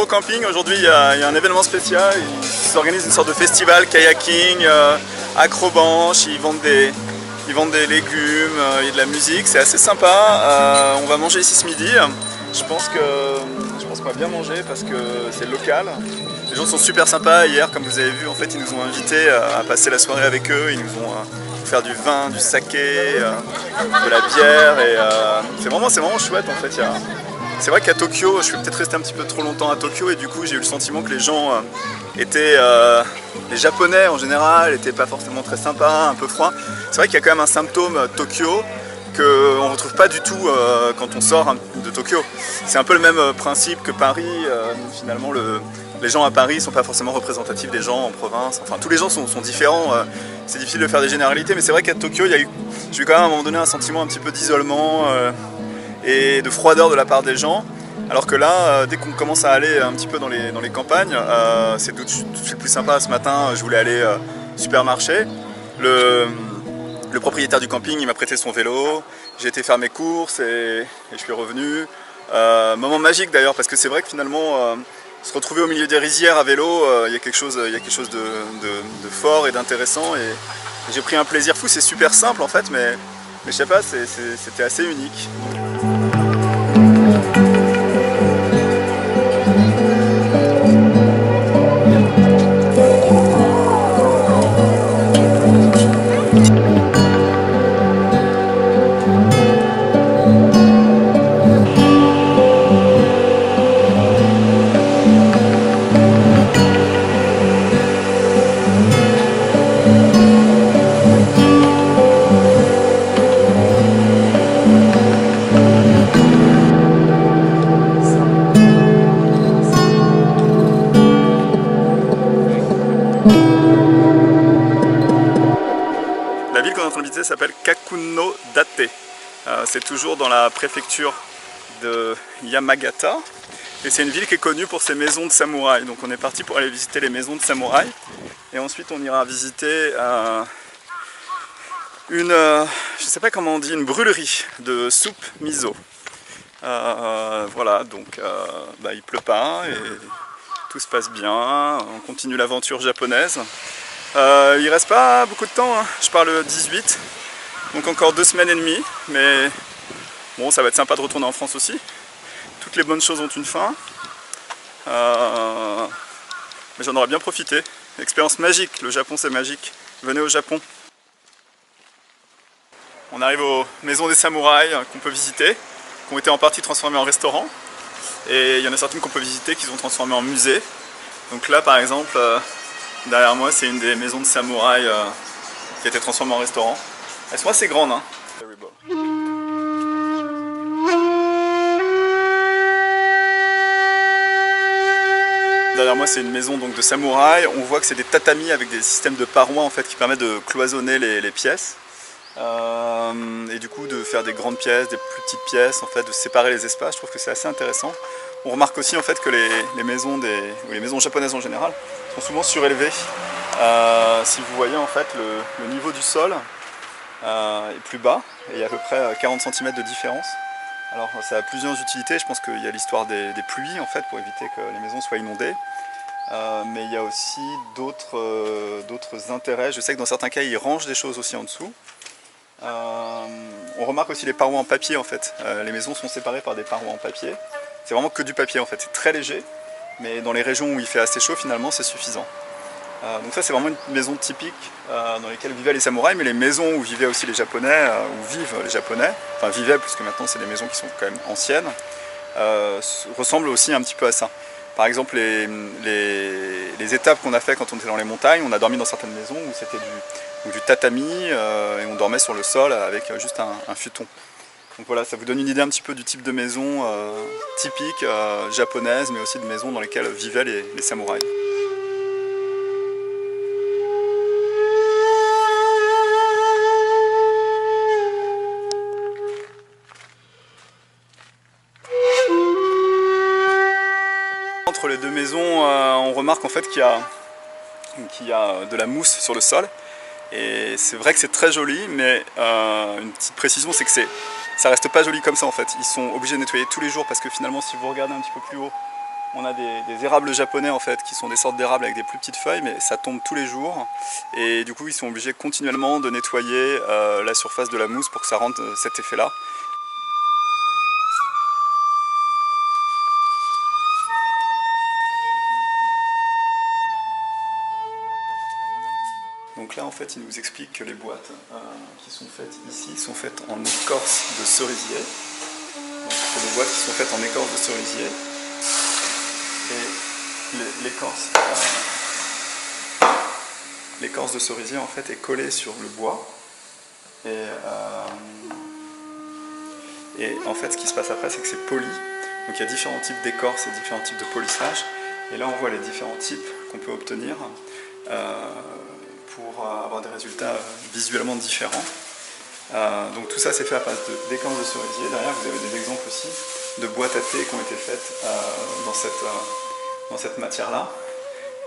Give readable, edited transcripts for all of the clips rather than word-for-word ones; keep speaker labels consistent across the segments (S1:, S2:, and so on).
S1: au camping. Aujourd'hui, il y a un événement spécial. Ils s'organisent une sorte de festival kayaking, acrobanche. Ils vendent des légumes, il y a de la musique. C'est assez sympa. On va manger ici ce midi. Je pense qu'on va bien manger parce que c'est local. Les gens sont super sympas. Hier, comme vous avez vu, en fait, ils nous ont invités à passer la soirée avec eux. Ils nous ont faire du vin, du saké, de la bière. Et c'est vraiment chouette en fait. C'est vrai qu'à Tokyo, je suis peut-être resté un petit peu trop longtemps à Tokyo et du coup j'ai eu le sentiment que les gens étaient, les Japonais en général, n'étaient pas forcément très sympas, un peu froids. C'est vrai qu'il y a quand même un symptôme Tokyo qu'on ne retrouve pas du tout quand on sort de Tokyo. C'est un peu le même principe que Paris. Finalement, les gens à Paris ne sont pas forcément représentatifs des gens en province. Enfin, tous les gens sont différents. C'est difficile de faire des généralités, mais c'est vrai qu'à Tokyo, j'ai eu quand même à un moment donné un sentiment un petit peu d'isolement et de froideur de la part des gens. Alors que là, dès qu'on commence à aller un petit peu dans les campagnes, c'est tout de suite plus sympa. Ce matin, je voulais aller au supermarché. Le propriétaire du camping, il m'a prêté son vélo. J'ai été faire mes courses et je suis revenu. Moment magique d'ailleurs, parce que c'est vrai que finalement, se retrouver au milieu des rizières à vélo, il y a quelque chose de fort et d'intéressant. Et j'ai pris un plaisir fou. C'est super simple en fait, mais je sais pas, c'était assez unique. La ville qu'on est en train de visiter s'appelle Kakuno-date. C'est toujours dans la préfecture de Yamagata. Et c'est une ville qui est connue pour ses maisons de samouraïs. Donc on est parti pour aller visiter les maisons de samouraïs. Et ensuite on ira visiter je sais pas comment on dit, une brûlerie de soupe miso. Voilà, donc il pleut pas et tout se passe bien. On continue l'aventure japonaise. Il reste pas beaucoup de temps, hein. Je pars le 18, donc encore 2 semaines et demie, mais bon, ça va être sympa de retourner en France aussi. Toutes les bonnes choses ont une fin, mais j'en aurais bien profité. Expérience magique, le Japon c'est magique, venez au Japon. On arrive aux maisons des samouraïs qu'on peut visiter, qui ont été en partie transformées en restaurant, et il y en a certaines qu'on peut visiter qui sont transformées en musée. Donc là par exemple, derrière moi, c'est une des maisons de samouraï qui a été transformée en restaurant. Elles sont assez grandes, hein. Derrière moi, c'est une maison donc, de samouraï. On voit que c'est des tatamis avec des systèmes de parois en fait, qui permettent de cloisonner les pièces. Et du coup, de faire des grandes pièces, des plus petites pièces, en fait, de séparer les espaces. Je trouve que c'est assez intéressant. On remarque aussi en fait que les maisons japonaises en général sont souvent surélevées. Si vous voyez en fait le niveau du sol est plus bas et il y a à peu près 40 cm de différence. Alors ça a plusieurs utilités, je pense qu'il y a l'histoire des pluies en fait pour éviter que les maisons soient inondées. Mais il y a aussi d'autres intérêts. Je sais que dans certains cas ils rangent des choses aussi en dessous. On remarque aussi les parois en papier en fait. Les maisons sont séparées par des parois en papier. C'est vraiment que du papier en fait, c'est très léger. Mais dans les régions où il fait assez chaud finalement c'est suffisant. Donc ça c'est vraiment une maison typique dans lesquelles vivaient les samouraïs, mais les maisons où vivaient aussi les Japonais, où vivent les Japonais, enfin vivaient puisque maintenant c'est des maisons qui sont quand même anciennes, ressemblent aussi un petit peu à ça. Par exemple les étapes qu'on a fait quand on était dans les montagnes, on a dormi dans certaines maisons où c'était du tatami et on dormait sur le sol avec juste un futon. Donc voilà, ça vous donne une idée un petit peu du type de maison typique japonaise, mais aussi de maisons dans lesquelles vivaient les samouraïs. Entre les deux maisons, on remarque en fait qu'il y a de la mousse sur le sol. Et c'est vrai que c'est très joli, mais une petite précision, c'est que ça reste pas joli comme ça en fait. Ils sont obligés de nettoyer tous les jours parce que finalement, si vous regardez un petit peu plus haut, On a des érables japonais en fait, qui sont des sortes d'érables avec des plus petites feuilles, mais ça tombe tous les jours. Et du coup, ils sont obligés continuellement de nettoyer la surface de la mousse pour que ça rende cet effet-là. Donc là, en fait, il nous explique que les boîtes qui sont faites ici sont faites en écorce de cerisier. Donc, c'est des boîtes qui sont faites en écorce de cerisier. Et l'écorce de cerisier en fait est collée sur le bois. Et en fait, ce qui se passe après, c'est que c'est poli. Donc il y a différents types d'écorce et différents types de polissage. Et là, on voit les différents types qu'on peut obtenir pour avoir des résultats visuellement différents. Donc tout ça, c'est fait à base d'écorce de cerisier. Derrière, vous avez des exemples aussi de boîtes à thé qui ont été faites dans cette matière-là.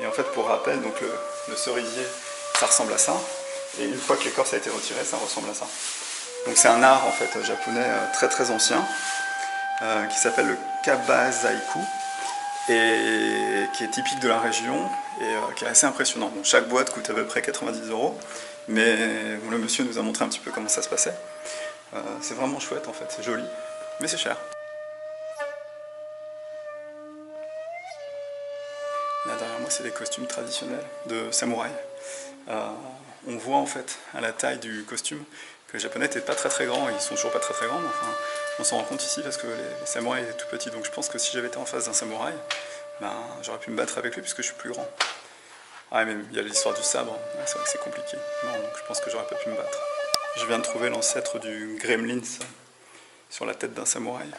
S1: Et en fait, pour rappel, donc le cerisier, ça ressemble à ça. Et une fois que l'écorce a été retirée, ça ressemble à ça. Donc c'est un art en fait japonais très très ancien qui s'appelle le kabazaiku et qui est typique de la région et qui est assez impressionnant. Bon, chaque boîte coûte à peu près 90 €, mais bon, le monsieur nous a montré un petit peu comment ça se passait. C'est vraiment chouette en fait, c'est joli, mais c'est cher. Là derrière moi, c'est des costumes traditionnels de samouraï. On voit en fait à la taille du costume que les japonais n'étaient pas très très grands, ils sont toujours pas très très grands, mais enfin, on s'en rend compte ici parce que les samouraïs étaient tout petits, donc je pense que si j'avais été en face d'un samouraï, ben, j'aurais pu me battre avec lui puisque je suis plus grand. Ah mais il y a l'histoire du sabre, c'est vrai que c'est compliqué, non, donc je pense que j'aurais pas pu me battre. Je viens de trouver l'ancêtre du gremlins sur la tête d'un samouraï.